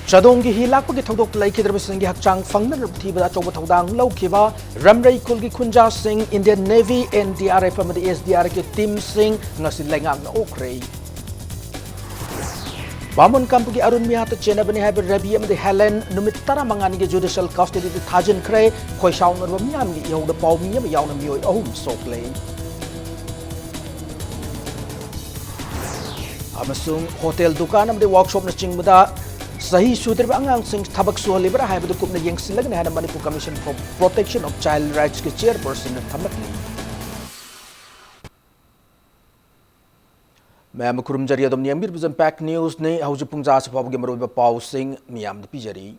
Chadongi hilakpagi thodok laikidrba singi hakchang fangnan rubthibada choba thodang laukiba ramrei kulgi khunja sing Indian Navy NDRF amadi SDR ke team sing ngasi lengam na okrei Bamun kampagi arun mihata chena bani habi rabi amadi Helen numit tara mangani ge judicial custody di thajin kre khoi shaun ngarba miyam gi yaw da paw miyam yaw na miyoy ahum soklei amasung hotel dukan amadi workshop na chingmada Sahi Sudrib Angang Singh Tabak Suhalibra Hybrid Kupna Yang Silag and Manipur Commission for Protection of Child Rights Chairperson Tamakli. Ma'am Kurum Jariadom Yamir was Pack News Ne Haujupungza Pabgamaru Pau Singh Miam the Pijari.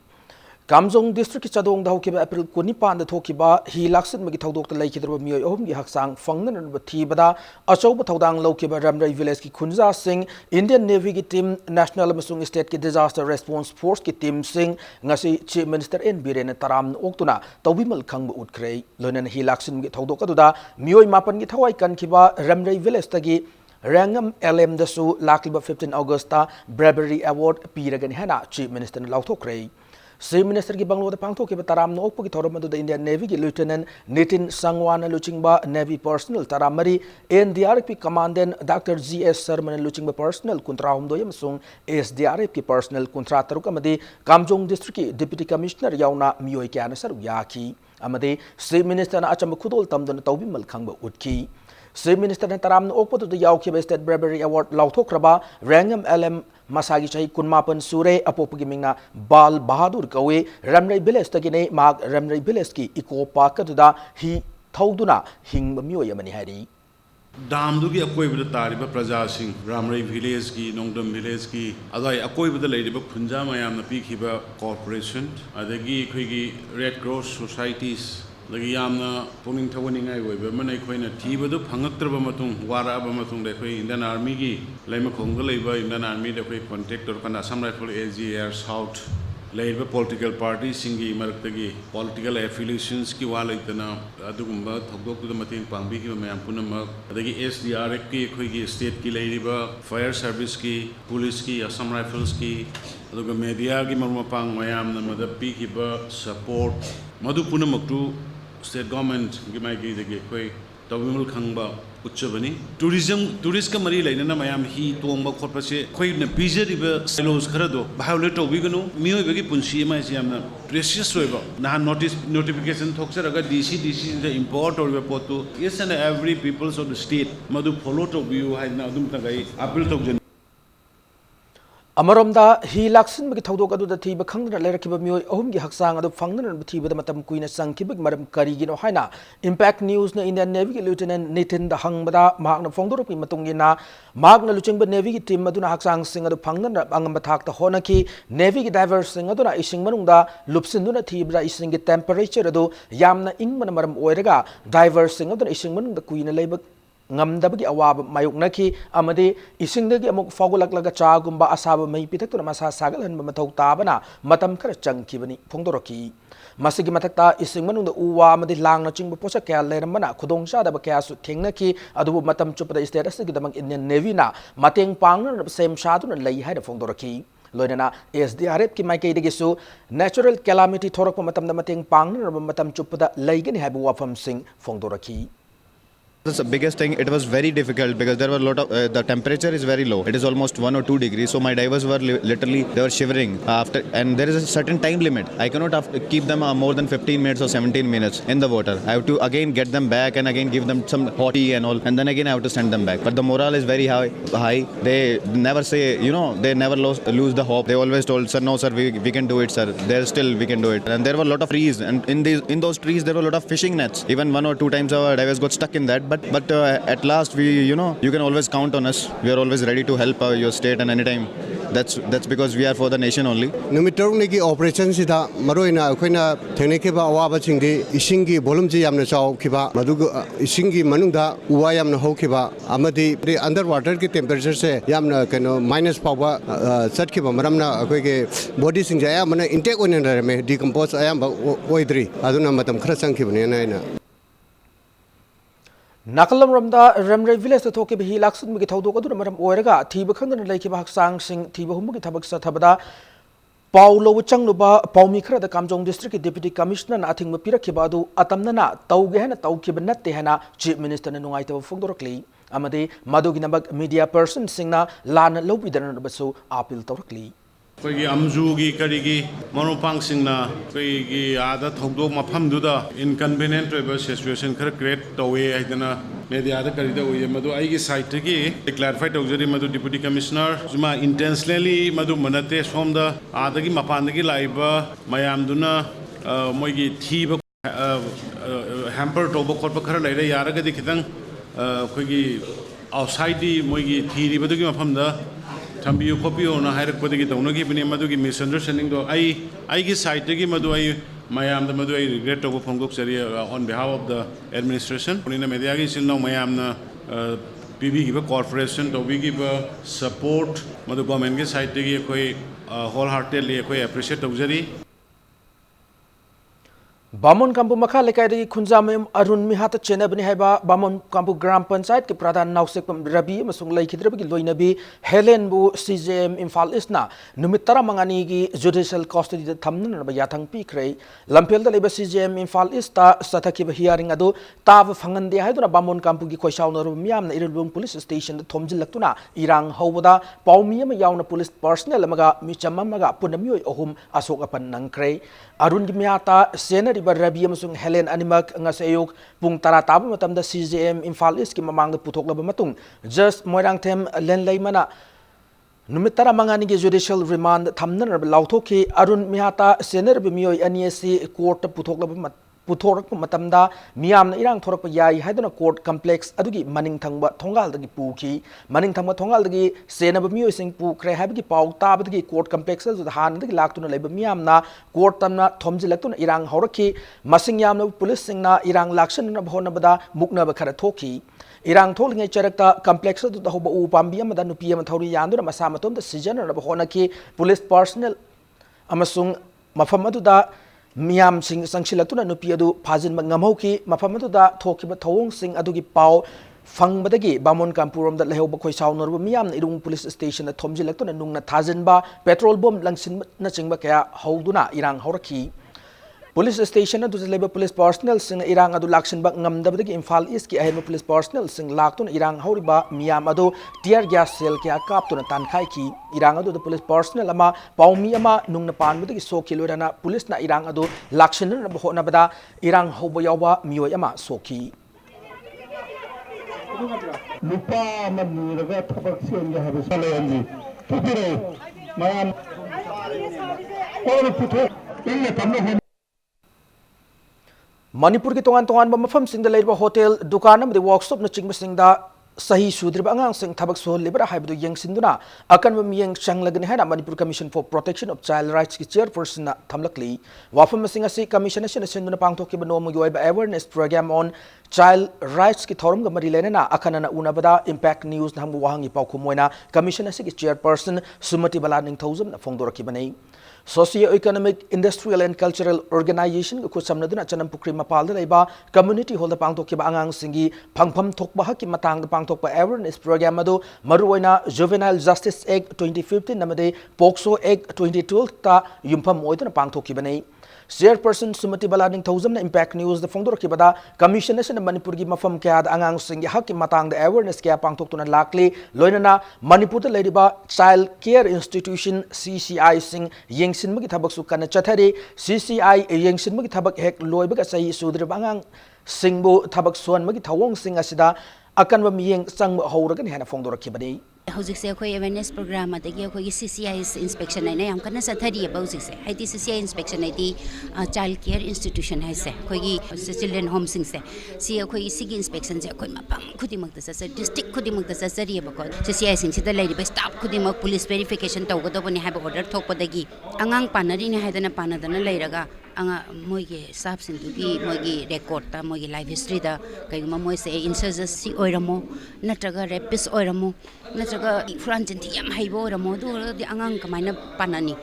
Kamjong District Chadong the Hokiba April Kunipan the Tokiba, he lacks it Magitau the Lake Mio Omgi Haksang Fangnan and Batibada, Achoba Todang Lokiba Ramray Village Kunza Singh, Indian Navy team, National Masung State Disaster Response Force team Singh, Nasi Chief Minister in Biren Taram Oktuna, Tawimal Kang Utkray, Lunan he lacks in Gitodokaduda, Mio Mapan Gitawai Kankiba, Ramray Village Tagi. Rangam LM Dasu Lakiba 15 Augusta Bravery Award Piragan Hana Chief Minister Lautokray. Chief Minister ki Banglo the Pangto ki Taram no Opo ki Toramadu the Indian Navy ki Lieutenant Nitin Sangwan Luchingba Navy Personnel Taramari NDRF Commandant Dr. G.S. Sharman Luchingba Personnel Kuntra Humdoyam Sung SDRF ki Personnel Kuntra Tarukamadi Kamjong District ki Deputy Commissioner Yauna Mioy Kanasar Yaki Amade Chief Minister na Acham Kudol Tamdon Taubi Malkangba Utki Chief Minister na Taram no Opo the Yauki State Bravery Award Lautokraba Rangam LM Masagi Chai Kunmapan Sure Apopagimina Bal Bahadur Kawe Ramray Village Tagine Mag Ramray Village ki Eco Park da he Tauduna Hing Mio Yamani Hari. Damdugi Akoi with the Tariba Praja Singh, Ramray Village ki, Nongdam Village ki, Adai Akoi with the Lady Punjama Yam the Peak Hiba Corporation, Adagi Kwigi Red Cross Societies. Lagi yamna puning thawaning ai wei ba manai khoina thibadu phangaktraba matung wara ba matung de khoi Indian Army gi laima khongga leiba Indian Army de khoi contractor kana Assam Rifle AGR South leiba political party singi maraktagi political affiliations ki wa leitana adugumba thogdok du mating pangbi ki mayam punama adagi SDRF ki khoi gi state ki leiba fire service ki police ki Assam Rifles ki aduga media gi marumapang mayam na madapi ki ba support madu punamaktu State government Gimaki the Gateway, Tawimul Kangba, Uchabani, tourist Kamari Lane, Mayam, he, Tomba Corpase, quite in a pizza river, Silos Carado, Bahaulato Vigano, Mio Vigi Punshi, Mysiam, precious river. Now notification Toxaraga, DC is the import or report to, yes, and every peoples of the state, Madu Poloto view had now Dumtagai, Apple Togen. Amaramda he laksin bagi thodok adu da thiba khangna lerakiba mioi ahum gi haksang adu fangna thiba da matam kuina sangkibig maram karigino haina Impact News na Indian Navy ki Lieutenant Nitin da hangbada magna fongdorok matungina magna luchingba Navy ki team aduna haksang sing adu fangna angamba thak ta honaki Navy ki divers sing aduna ising manungda lupsinduna thibra ising ki temperature adu yamna ingmana maram oiraga divers sing aduna ising manungda kuina leibak Ngamdabagi awab mayuknaki amadi isingdagi amuk fogolaklaga chagumba asaba may pitakuna masa sagalan mamathaw tabana matam khara changkibani phongdoroki masigi matakta ising manungda uwa amadi langna chingba posa kaya leramana khudong chadaba kaya su thengnaki adubu matam chupada state asigi damang Indian Navy na mateng pangna sem shaduna lei haida phongdoroki Loinana SDRF ki maikei degisu natural calamity thorokpa matamda mateng pangna matam chupada leigani haibu wafam sing phongdoroki The biggest thing, it was very difficult because there were a lot of the temperature is very low. It is almost 1 or 2 degrees. So my divers were literally they were shivering after, and there is a certain time limit. I cannot keep them more than 15 minutes or 17 minutes in the water. I have to again get them back and again give them some hot tea and all, and then again I have to send them back. But the morale is very high. They never say, they never lose the hope. They always told, sir, no, sir, we can do it, sir. There still we can do it. And there were a lot of trees, and in those trees there were a lot of fishing nets. Even 1 or 2 times our divers got stuck in that. But at last you can always count on us. We are always ready to help your state and anytime. That's because we are for the nation only. Numitor niki operation sida maroina akoina thenekeba awaba chingdi isingi volume ji yamna chaw khiba madugu isingi manungda uwa yamna hokiba amadi underwater ki temperature se yamna kano minus power sat khiba maramna akoige body sing jaya mana intake onen rame decompose ayam oidri aduna matam khara sangkhibani na Nakalam Ramda Ramray Village to Toki Hi Laksun Migi Taudo Maram Oeraga, Tiba Kandan Lake Haksang Sing, Tiba Humuki Tabak Satabada, Paulo Changluba, Paumikra, the Kamjong District Deputy Commissioner, nothing but Pirakibadu, Atamnana, Taugehana, Taukibana, Tehana, Chief Minister Nuaita Fundorkli, Amade, Maduginabak media person, Singna, Lana Lobidan Basu, Apil Torkli. Koi amzugi karigi monopang singna koi ada thogdok mafam duda inconvenient river situation khar create towe aidana media da karida oye madu ai gi site gi clarify tawjari madu deputy commissioner juma intentionally madu manate somda ada gi mapan gi laiba mayam duna moi gi thiba hamper toba khotba khar laira yara ga di khitang koi gi outside di moi gi thiri badu gi mafam da Tambiu Kopio na Hirak Podigi Tonagi Madugi misunderstanding do I guess I take him Madu Mayam the Madu I regret over Pongok Seria on behalf of the administration. In the Mediagi still now Mayam PB give a corporation to we give a support Madu Gomengi side take wholeheartedly appreciate Togzeri. Bamon Kampu Makaleka Kunzam Arun Mihata Chenabini Heba, Bamon Kampu Gram Pansite, ke Pradhan Nausek Rabi, Masung Lake Hidrabi, Loinabi, Helen Bu, CJM Infal Isna, Numitara Manganigi, Judicial Custody the Tamnan Bayatang Pikre, Lampel the Labor CJM Infal Ista, Sataki hearing Ado, Tav Fangan de Hydra Bamon Kampu Gikoshao Miam, Irulung Police Station, the Tomjilakuna, Irang Hovoda, Paumiam Yauna Police Personnel, Maga, Michamamaga, Punamui, Ohum, Asokapan Nankre, Arun Gimiata, Senate. Rabi amasung Helen Animak nga sa ayok pung tarataba matamda CJM Infal East ki mamang putok laba matung just moirang tem lenlay mana numitara mangani ge judicial remand thamnan lauthok ki Arun Mihata Senator bimiyoy NESC court putok laba Putorak Matamda, Miam Irang Torpa Yai, Hadana Court Complex, Adugi, Manning Tangba, Tongal the Puki, Manning Tangba Tongal the Senaba Musing Pu, Krehabiki Pau, Tabaki Court Complexes with the hand the Lactuna Labor Miamna, Court Tamna, Tomzilatun, Irang Horaki, Masingyam, Policing na, Irang Lakshan of Honabada, Mukna Bakaratoki. Irang tolling a character complexes to the Hobo Pambiam, Danupiam, Tori Yandu, Masamatum, the Sijan of Honaki, police personnel, Amasung, Mafamaduda. Miam sing Sangshilakuna Nupiadu, Pazin Mangamoki, Mafamatuda, Tokiba Tong sing Adugi Pau, Fang Badagi, Bamon Kampurum, the Lehobakoi Sound, Miam, Idung Police Station, the Tomzilakuna Nuna Tazinba, Petrol Bomb, Langsin Nachingba, Holduna, Irang Horaki. Police station to the Labour Police personnel sing Irang Adu Lakshin Bak Ngam the Infal Iski Ahema Police personnel sing Laktun Irang Horiba Miam Adu tear gas cell Kia Kaptun Tankaiki Irang Adu the police personnel Ama Paumiama Nungnapan with the Soki Lurana Police na Irang Adu Lakshin Honabada Irang Hoboyawa Mioyama Soki. Manipur ki tongan mafam sing the labor hotel dukanam the workshop na chingba sing da sahi sudriba angang sing thabak so libra haibdu yang sinduna akan miyeng changlagani hana Manipur Commission for Protection of Child Rights ki chairperson na thamlakli wafam sing asi commission na sinduna pangthok ki bano mo yoy awareness program on child rights ki thorum ga mari lena na akana na unabada impact news na hamu wahangi pau khumoina commission na ki chairperson Sumati Balaning thousand na fongdor ki banai Socio-economic, industrial and cultural organization ko samnaduna chanam pukri mapal da laiba community hall da pangtok ki ba angang singi phangpham thokba ha ki matang da pangtok pa awareness program adu maruoina Juvenile Justice Act 2015 namade POCSO Act 2012 ta yumpham oidana pangtok ki banai Chairperson Sumati Balaning thousand na impact news the fongdor ki bada commission na Manipur gi mafam kya da angang singi ha ki matang da awareness kya pangtok tuna lakli loina Manipur da laiba child care institution CCI sing yengsin magi thabak su kana chathari CCI yengsin magi thabak hek loiba ka sai sudre bangang singbo thabak suan magi thawong sing asida akan ba miyeng sang hawragan hena fongdor ki bani Hojikse akhoi awareness program adagi akhoi CCI inspection ai na yam kana sathari ba hojikse haiti CCI inspection ai di child care institution hai se akhoi gi children home sing se si akhoi sigi inspection je akhoi mapam khudimak da sa district khudimak da sa sari ba ko CCI sing sida lai ba staff khudimak police verification tawgado bani ha ba order thokpadagi angang panari ne haidana panadana lairaga anga moige staff sing gi moigi record ta moigi life history da kai ma moi se insurgency oiramo natraga rapist oiramo natraga frantin ti yam haibo oiramo do di angang kamaina panani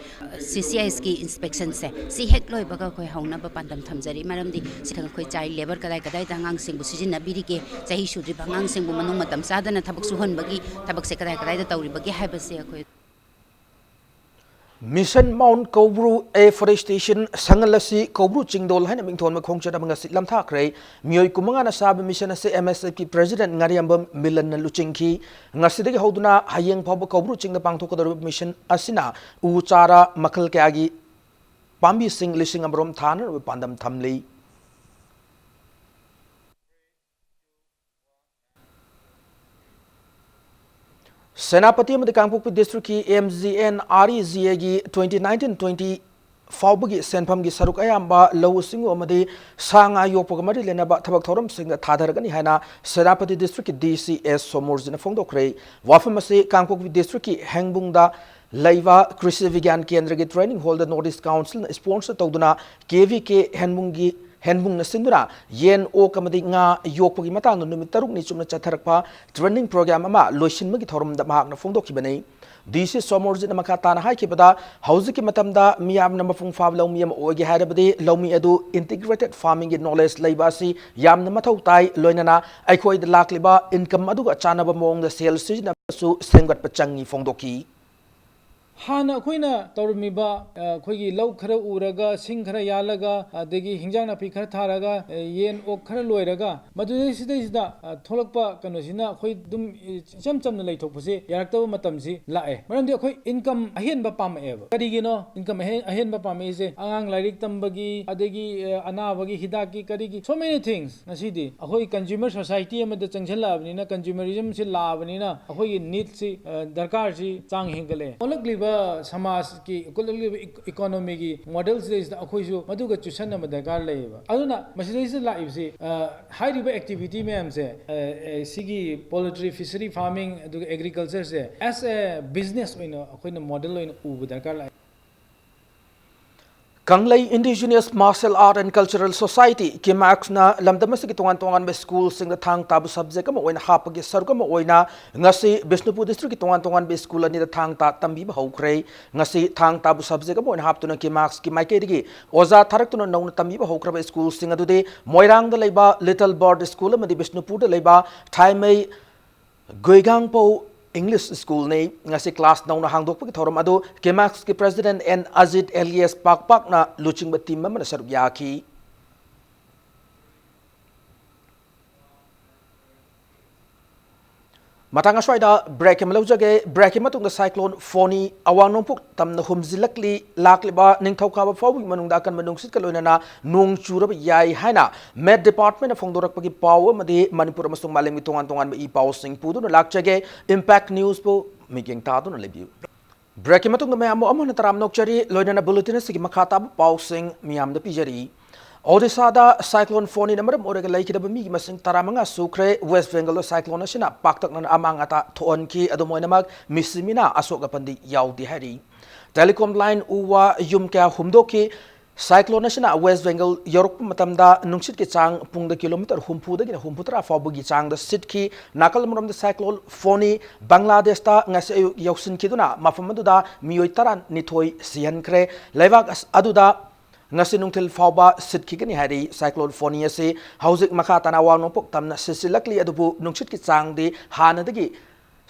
CCI ki inspection se si hek loi baga koi hauna ba pandam thamjari maram di sithang koi child labor kadai kadai da angang sing bu sijina biri ke chahi sudri bangang sing bu manung matam sadana thabak suhan bagi thabak se kadai kadai da tawri bagi haiba se koi Mission Mount Kobru Afforestation Sangalasi Kobru Chingdol Haina Mingthon Makongcha Mangasi Lam Thakre Mioi Kumanga Sab Mission se MSP President Ngariambam Milan Luchinki Ngasidegi Hoduna Hayeng Pabo Kobru Ching the Pangtoko Mission Asina Uchara Makal Kagi Pambi Sing Lishing Amrom Tanner Pandam Tamli Senapati of the Kangpokpi District ki MZN REZA gi 2019-20 Faubugi Senpamgi Saruk Ayamba Low Singu Amadi Sanga Yopogamari Lenaba Tabak Thorum Sing Tadaragani Hana Senapati District DCS Somors in a Fondokre Wafamasi Kangpokpi District ki Hangbungda Laiva Krisi Vigan Kendra Training Hall the Northeast Council sponsor Toduna KVK Hanbungi Henbung na sinduna yen o kamadi nga yokpagi matang numit taruk ni chumna chatharakpa training program ama loisin magi thorum da mahak na fongdokibani DC Somorjit na makatana haikibada hauziki matamda miyam na mafung fab lawmi am ogi harabadi lawmi adu integrated farming knowledge laibasi yam na mathau tai loinana aikhoi da lakliba income adu chanaba mong da sales sijna su semgat pachangi fongdoki हाना अखोइना तौरमीबा अखोइगी लौ खरा उरगा सिंग खरा यालगा अदगी हिंजांग नापी खरा थारगा येन okay खरा लोइरगा मदुदे सिदा थोलकपा कनोसिना अखोइ दुम चम चमना लैथोकपसे यारक्तब मतमसि लाए मरमदि अखोइ इनकम अहेनबा पामेबा करिगिनो इनकम अहेनबा पामेसे आंगांग लाइरिक तंबगी अदगी अनाबगी हिदाकी करिगी सो मेनी थिंग्स नसीदी अखोइ कंज्यूमर सोसाइटी अमद चंगछलाबनिना कंज्यूमरिज्म से लाबनिना अखोइगी नीड से दरकार से चांग हेंगले ओलकलिबा समाज की इकोनॉमी की मॉडल्स अखोइसु मदुगा चुसन अम दरकार लेबा अदुना मसिदैसे लाइबसे हाइरिबा एक्टिविटी मैम से सिगी पोल्ट्री फिशरी फार्मिंग अदुगा एग्रीकल्चर से एस ए बिजनेस ओइना अखोइना मॉडल ओइना उबा दरकार लाई Kanglei Indigenous Martial Art and Cultural Society Kimax na lamdamasi tongan be school sing the thang tabu subject ama oina hapagi sargama oina ngasi Bishnupur district tongan be school ani the thang ta tambi ba hokre ngasi thang tabu subject ama oina haptuna Kimax ki maikedi oza tharaktuna nong tambi ba hokra ba school sing adude moirang da leiba Little Bird School ama di Bishnupur da leiba Thaimei Goigang po English School ne ngasi class nauna hangdok pagi thoram ado Kemax ki president and Azid Elias Pak na luching ba team member saruk yaki Matanga Swida break him lojage break him atung the cyclone Foni awang nompuk tam na humzilakli lakliba ning thauka fawi manung da kan manung sit kaloina na nung churab yai haina Met Department of Fongdorak pagi paw madi Manipur amasung malemi tongan ba I paw sing pudu na lakjage Impact News po miging tado na lebiu break him atung na amo na taram nokchari loina na bulletin sige makata paw sing miyam da pijari Odisha cyclone Foni na maram orega laikida ba migi masing taramanga sukre West Bengal cyclone sina paktak na amang ata thon ki adumoy na mag misimina asok pandi yaudi hari telecom line uwa yumka humdoki cyclone sina West Bengal yorok matamda nungsit ki chang pungda kilometer humpu da gina humputra fabugi chang da sitki nakal muram da cyclone Foni Bangladesh ta ngase yoksin kiduna mafamadu da miyoi taran nithoi sian kre levak aduda ngasi nungtil fauba sitkigani hari cyclone Foni ase hauzik makha tanawa nopok tamna sisilakli adubu nungchit ki changdi hanadagi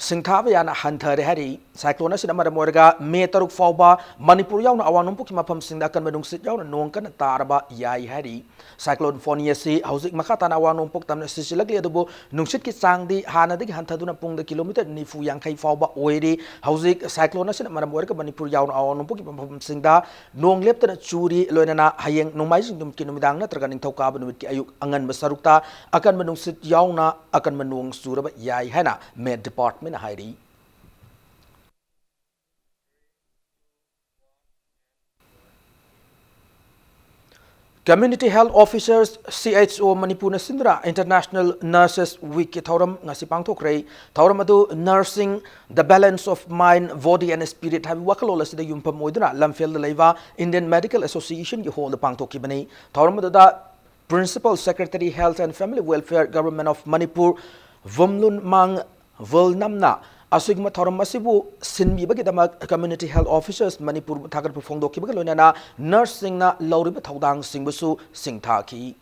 singthaba yana hanthare hari cyclone asina maramorga me taruk fauba Manipur yauna awanum puk mafam singda kan manungsit yauna nongkan taraba yai hari cyclone Foni ase hauzik makha tanawa nopok tamna sisilakli adubu nungchit ki changdi hanadagi hanthaduna pungda kilometer nifu yangkai fauba oiri hauzik cyclone asina maramorga Manipur yauna awanum puk mafam singda nong leptana churi loinana hayeng nomaising dum kinumidang na traga ning thauka banumit ki ayuk angan basarukta akan manungsit yauna akan manung suraba yai hana Met Department Heidi. Community Health Officers CHO Manipur Sindra International Nurses Week Thoram ngasipang thokre thoram adu nursing the balance of mind body and spirit have wakalola sida yumpa moiduna lamfel leiva Indian Medical Association ki hold pang thoki bani thoram adu da Principal Secretary Health and Family Welfare Government of Manipur Vumlun Mang Volnamna Asugma thoram masibu sinbi bagi damak community health officers Manipur thagar pufongdo ki bagalo na nursing na lauriba thaudang singbusu singthaki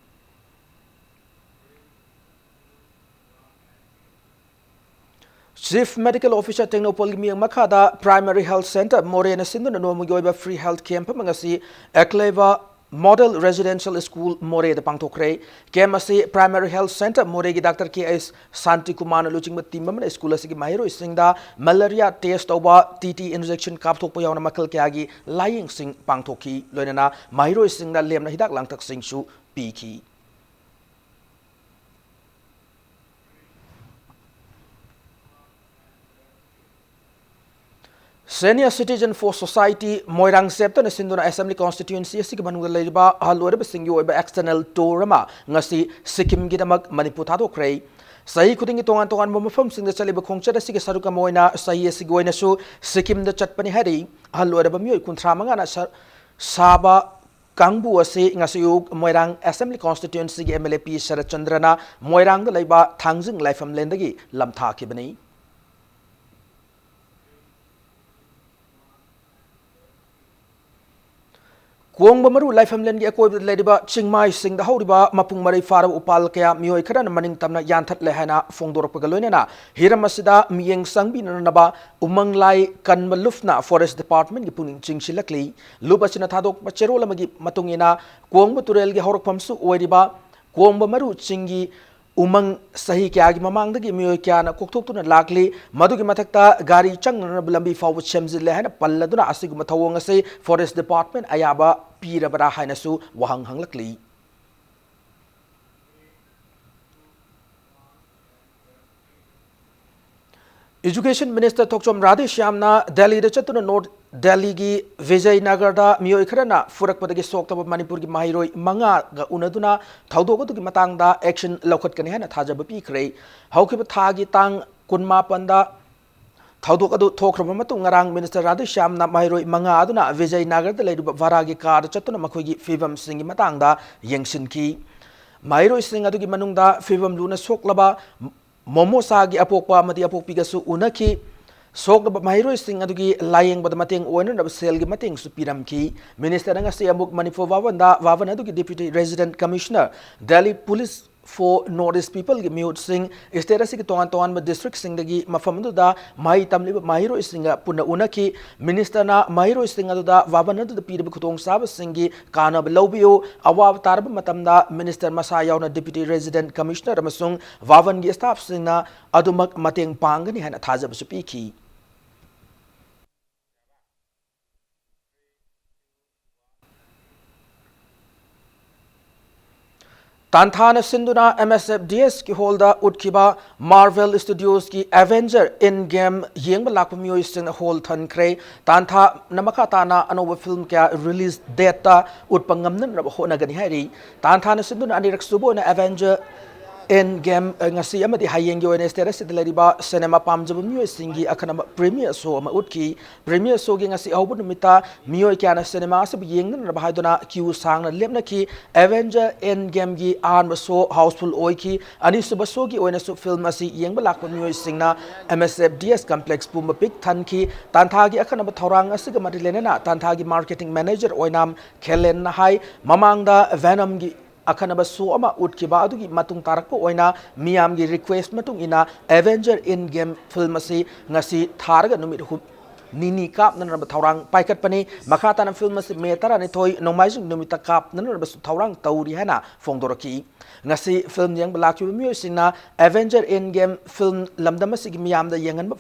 Chief Medical Officer Technopol Miyang Makada Primary Health Center Morena Sinduna Nomugoiba Free Health Camp Mangasi Ekleva Model Residential School More the Pangtokre Kemasi Primary Health Center Moregi Dr. K.S. Santi Kumana Luching Timam School Sigi Mahiro Singda Malaria Test over TT injection Kaptopoyana Makal Kagi Lying Sing Pangtoki Lonana Mahiro Singda Lemna Hidak Langtak Sing Shu Piki. Senior Citizen for Society Moirang Septa na Sinduna Assembly Constituency asig manuga leiba halore basing yo iba external tourama ngasi Sikkim gidamag Manipur tado krei sahi kuding itongan tongan mamafam sing da chaliba khongcha sige saruka moina sahi asig goina su Sikkim da chatpani hari halore ba miyoy kunthra manga na saba Kangbu ase ngasiyug Moirang Assembly Constituency gi MLP Sharachandrana Moirang da leiba thangjing laifam lendagi lamtha kibani Kuang Bamaru Life Hamlen gi akoi lediba Chingmai Sing the Horiba Mapung Mari Fara Upal Kaya Mioi Karan Maning Tamna Yantat Lehana Fongdor Pagaloina Hiramasida Mieng Sangbi Nanaba Umang Lai Kan Malufna Forest Department Gipuning Chingshilakli Lubachina Tadok Macherola Magi Matungina Kuang Baturel gi Horok Pamsu Oediba Kuang Bamaru Chingi Umang sahi kya gi mamang dagi miyo kya na koktok tuna lakli madu gi matakta gari chang na lambi fawu chemzi le hana palla duna asig mathawong ase Forest Department ayaba pira bara haina su wahang hanglakli Education Minister Thokchom Radheshyamna Delhi da chatuna North Delhi gi Vijay Nagar da miyo ikharana furak padagi soktaba Manipur gi mahiroi manga ga unaduna thaudogo gi matang da action lokhat kani hana thajaba pi khrei haukiba thagi tang kunma panda thaudo adu thokraba matung ngarang Minister Radheshyamna mahiroi manga aduna Vijay Nagar da leiruba varagi kar chatuna makhoigi fivam singi matang da yengsinki mahiroi sing adu gi manungda fivam luna soklaba Momosa gi apokpa mati apokpigasu unaki Sok mahiroi sing adugi laying bada mating oina na sel gi mating su piramki Minister nga si amuk Manipur wawan adugi Deputy Resident Commissioner Delhi Police for Northeast People gi Miut Singh isterasi gi tongan ma district sing dagi mafam da mai tamli mahiroi singa puna unaki Minister na mahiroi sing adu da wawan adu pirib khutong sab singi kana lobio awab tarb matamda Minister masa yauna Deputy Resident Commissioner amasung wawan gi staff singna adumak mating pangani hana thajab su piki Tanthana Sinduna MSFDS ki holda utkiba Marvel Studios ki Avenger in-game yengba lakpa miyoy sing hol than kre Tantha namaka tana anoba film kya release date ta utpangamnan raba hona gani hari Tanthana Sinduna anirak subo na Avenger in-game ngasi amadi hayeng gi wena stera sidlariba cinema pamjaba miyoy singi akana premiere show ma utki premiere show gi ngasi awbu numita miyoy kya na cinema sab yengnan raba haidona queue sangna lepna ki Avenger in-game gi an so houseful oi ki ani suba so gi wena su film asi yengba lakpa miyoy singna MSFDS complex pum pik than ki tantha gi akana thorang asiga marilena tantha gi marketing manager oinam khelen na hai mamangda Venom gi akanaba so ama utkiba adugi matung tarakpo oina miyam gi request matung ina Avenger in-game film asi ngasi tharga numit nini kap nan raba thorang paikat pani makata na film asi metara ni thoi nomaijing numita kap nan raba thorang tauri hana fongdoraki ngasi film yang balakyu mi sina Avenger in-game film lamdam asi gi miyam da yengan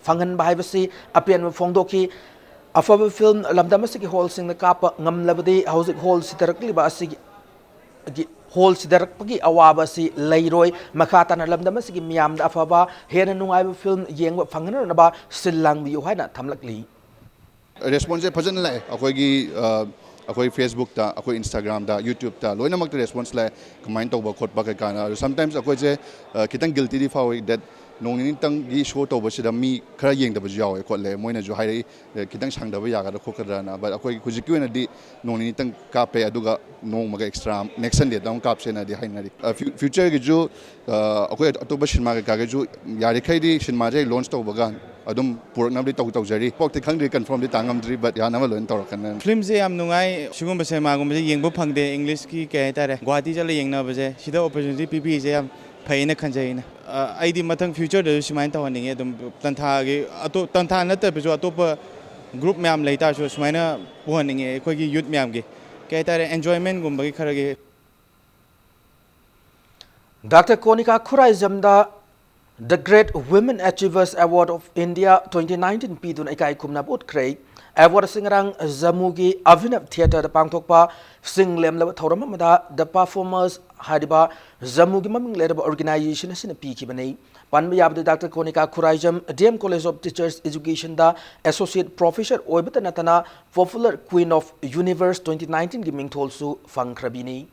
fangan ba haibasi apian fongdoki afaba film lamdam asi gi hall sing na kap ngam labadi housing hall sitarakli ba asi hol sidarak pagi awaba si lairoi makata na lamdam si miyam da afaba hena nungai film yengba phangna na ba silang bi haina thamlakli response phajana lai akoi Facebook ta akoi Instagram ta YouTube ta loina mak response lai comment toba khotba ka kana sometimes akoi je kitang guilty di fawi that nong ni tang gi show to basida mi khara yeng da ba jaw ko le moina jo hai kitang sang da ba ya ga da khokra na ba akoi khujiki na di nong ni tang ka pe aduga nong ma ga extra next sunday dang kap se na di hai na di future gi jo akoi atoba shinma ga ga jo yari khai di shinma je launch to ba gan adum purak di tau jari pok te khang di confirm di tangam dri but ya na ma loin tor kan film je am nungai sugum ba sema gum je yengbo phangde english ki ke ta re gwati jale yengna ba je sida opportunity pp je am ꯐꯩꯅ ꯈꯟꯖꯩꯅ ꯑꯩꯗꯤ ꯃꯊꯪ ꯐ꯭ꯌꯨꯆꯔꯗꯁꯨ ꯁꯨꯃꯥꯏꯅ ꯇꯧꯍꯟꯅꯤꯡꯉꯦ ꯑꯗꯨꯝ ꯇꯟꯊꯥꯒꯤ ꯇꯟꯊꯥ ꯅꯠꯇꯕꯁꯨ ꯑꯇꯣꯞꯄ group ꯃꯌꯥꯝ ꯂꯩꯇꯥꯔꯁꯨ ꯁꯨꯃꯥꯏꯅ ꯄꯨꯍꯟꯅꯤꯡꯉꯦ ꯑꯩꯈꯣꯏꯒꯤ ꯌꯨꯠ ꯃꯌꯥꯝꯒꯤ ꯀꯩ ꯍꯥꯏꯇꯥꯔꯦ ꯑꯦꯟꯖꯣꯏꯃꯦꯟꯒꯨꯝꯕꯒꯤ ꯈꯔꯒꯤ Dr. Konika Khuraijamda The Great Women Achievers Award of India 2019 pidun ikai kumna bot krei award singrang Jamugi Avinav Theatre da pangthokpa singlem la thoram amada the performers hadiba Jamugi maming leraba organization asina pi kibani panba yabda Dr. Konika Khuraijam DM College of Teachers Education da associate professor oibata natana popular Queen of Universe 2019 gi mingtholsu fangkrabini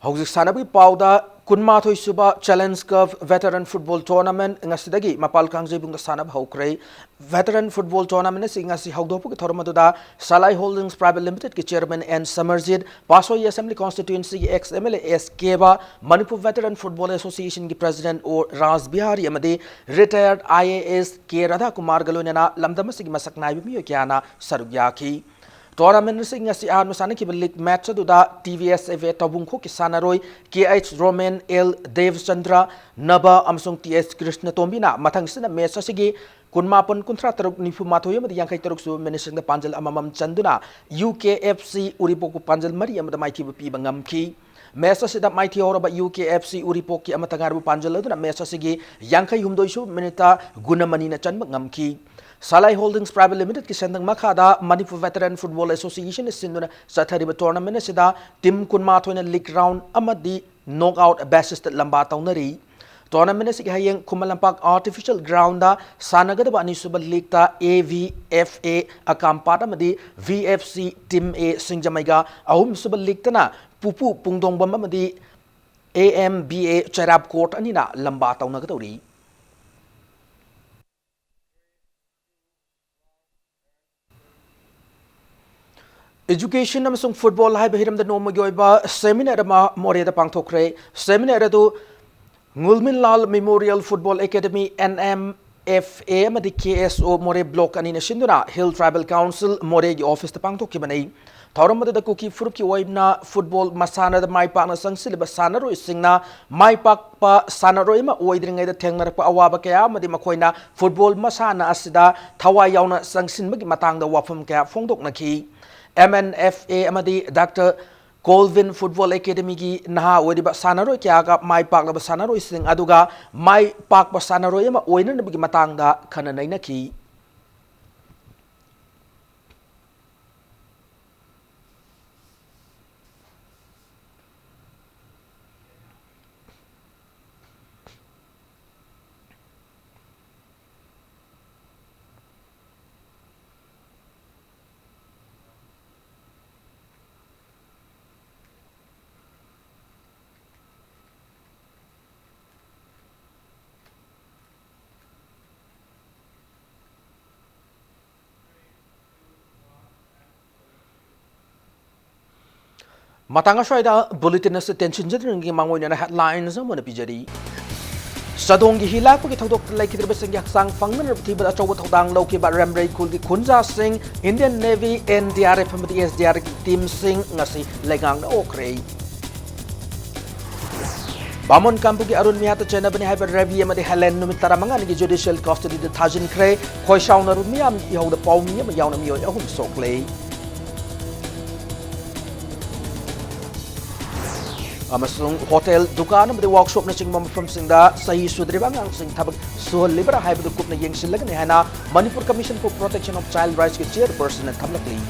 Hauzik Sanabi Pauda Kunmathoi Suba Challenge Cup Veteran Football Tournament ngasidagi mapal kangjebung sanab haukre Veteran Football Tournament singasi haudopu ki thormaduda Salai Holdings Private Limited ki chairman and Samarjit Pasoi Assembly Constituency ex MLA S Keba Manipur Veteran Football Association ki president or Raj Bihari amade retired IAS K Radha Kumar Galonena lamdamasigi masaknai mi kyana sarugyaki Tournament sing as an Masana League match to the TVSFA Tabunko Kisanaroi, KH Roman L. Dev Chandra, Naba Amsung TS Krishna Tombina, Matangsina Mesasigi, Kunmapan Contractor Nifumatoyam, the Yankai Turksu, mentioning the Panjal Amam Chanduna, UKFC Uripoku Panjal Mariam, the mighty Pibangamki. Mesa sida mighty ora ba UKFC Uripoki Amatangaru Panjal, Mesa Sigi, Yankai Humdoishu, Minita, Gunamanina Chan Ngamki. Salai Holdings Private Limited ki sendang makada Manipur Veteran Football Association is sinduna sa thariba tournament sida Tim Kunmathoi na league round amadi knockout basis lamba tawnari tournament si hayeng Kumalampak artificial ground da sanagada ba ani suba league ta AVFA akampata amadi VFC Team A Singjamaiga ahum suba league ta na pupu pungdong bamba amadi AMBA Charab Court anina lamba tawnagatauri Education amasung football hai bahiram da noma gyoiba seminar ma more da pangthokre seminar adu Ngulmin Lal Memorial Football Academy NMFA amadi KSO more block ani na sinduna Hill Tribal Council more gi office da pangthokki banai thauram da kuki furup ki oibna football masana da mai pa na sangsil ba sanaro isingna mai pak pa sanaro ima oidringai da thengnar pa awaba kaya amadi makoina football masana asida thawai yauna sangsin magi matang da wafam kaya phongdok nakhi MNFA amadi Dr. Colvin Football Academy ki naha wediba sanaroi kya ga mai pak la sanaroi sing aduga mai pak ba sanaroi ma oina nabigi matang da khana naina ki Matanga Shida bulletin as attention generally among headlines on the PJD. Sadongi Hilak with Todok Lake Ribasing Sang Fangan of Tibet Atowang Loki but Ramray Kuldi Kunza Singh, Indian Navy NDRF from the SDR team Singh Nasi Legang Okray. Bamon Kampuki Arun Miata Chenabani have a review of the Helen Numitaramanga judicial custody the Tajin Cray, Koishauna Rumiam, you the Paumium, Yaunamio, Yahum so play. Amasung hotel dukan amadi workshop na chingmam from singda sahi sudribang ang sing thabag so libra hybrid kup na yeng silag ni hana Manipur Commission for Protection of Child Rights ke chairperson at thamlakli